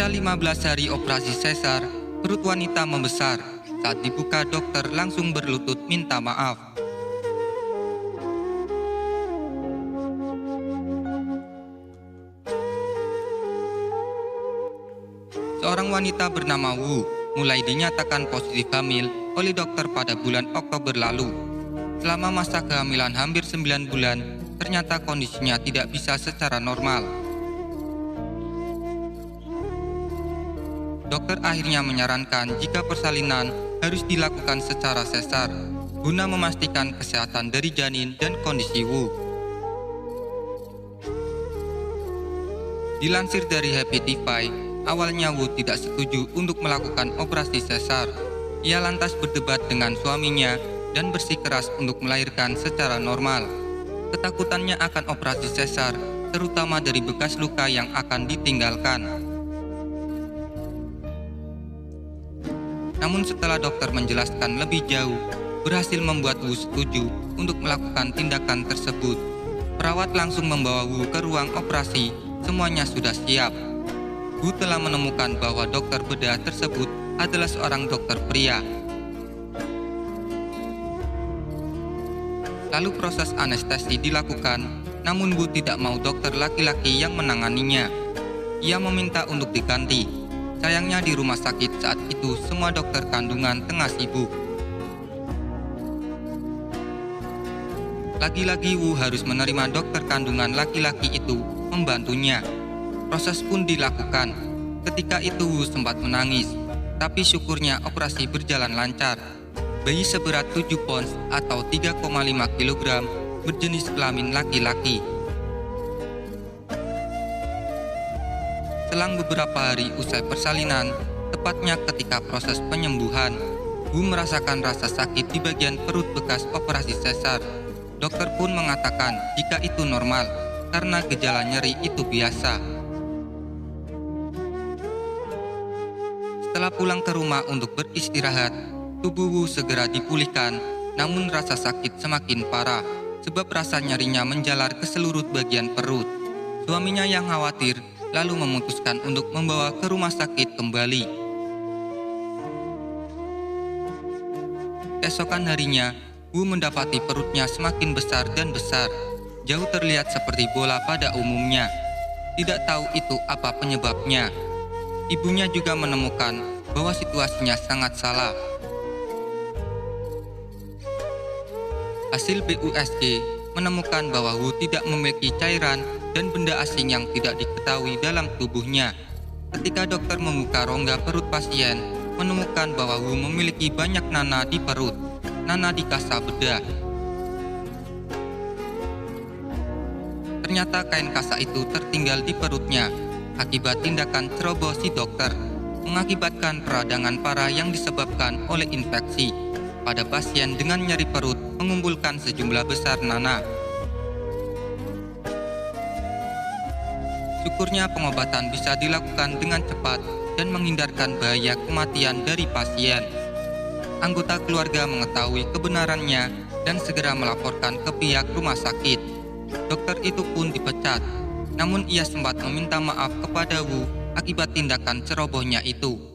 Pasca 15 hari operasi sesar, perut wanita membesar. Saat dibuka, dokter langsung berlutut minta maaf. Seorang wanita bernama Wu mulai dinyatakan positif hamil oleh dokter pada bulan Oktober lalu. Selama masa kehamilan hampir 9 bulan, ternyata kondisinya tidak bisa secara normal. Dokter akhirnya menyarankan jika persalinan harus dilakukan secara sesar guna memastikan kesehatan dari janin dan kondisi Wu. Dilansir dari Happy TV, awalnya Wu tidak setuju untuk melakukan operasi sesar. Ia lantas berdebat dengan suaminya dan bersikeras untuk melahirkan secara normal. Ketakutannya akan operasi sesar, terutama dari bekas luka yang akan ditinggalkan. Namun setelah dokter menjelaskan lebih jauh, berhasil membuat Wu setuju untuk melakukan tindakan tersebut. Perawat langsung membawa Wu ke ruang operasi, semuanya sudah siap. Wu telah menemukan bahwa dokter bedah tersebut adalah seorang dokter pria. Lalu proses anestesi dilakukan, namun Wu tidak mau dokter laki-laki yang menanganinya. Ia meminta untuk diganti. Sayangnya di rumah sakit saat itu semua dokter kandungan tengah sibuk. Lagi-lagi Wu harus menerima dokter kandungan laki-laki itu membantunya. Proses pun dilakukan. Ketika itu Wu sempat menangis, tapi syukurnya operasi berjalan lancar. Bayi seberat 7 pons atau 3,5 kg berjenis kelamin laki-laki. Selang beberapa hari usai persalinan, tepatnya ketika proses penyembuhan, Wu merasakan rasa sakit di bagian perut bekas operasi sesar. Dokter pun mengatakan jika itu normal, karena gejala nyeri itu biasa. Setelah pulang ke rumah untuk beristirahat, tubuh Wu segera dipulihkan, namun rasa sakit semakin parah, sebab rasa nyerinya menjalar ke seluruh bagian perut. Suaminya yang khawatir, lalu memutuskan untuk membawa ke rumah sakit kembali. Keesokan harinya, Wu mendapati perutnya semakin besar dan besar, jauh terlihat seperti bola pada umumnya. Tidak tahu itu apa penyebabnya. Ibunya juga menemukan bahwa situasinya sangat salah. Hasil BUSG menemukan bahwa Wu tidak memiliki cairan dan benda asing yang tidak diketahui dalam tubuhnya. Ketika dokter membuka rongga perut pasien, menemukan bahwa Wu memiliki banyak nanah di perut, nanah di kasa bedah. Ternyata kain kasa itu tertinggal di perutnya akibat tindakan ceroboh si dokter, mengakibatkan peradangan parah yang disebabkan oleh infeksi. Pada pasien dengan nyeri perut mengumpulkan sejumlah besar nanah. Syukurnya pengobatan bisa dilakukan dengan cepat dan menghindarkan bahaya kematian dari pasien. Anggota keluarga mengetahui kebenarannya dan segera melaporkan ke pihak rumah sakit. Dokter itu pun dipecat, namun ia sempat meminta maaf kepada Wu akibat tindakan cerobohnya itu.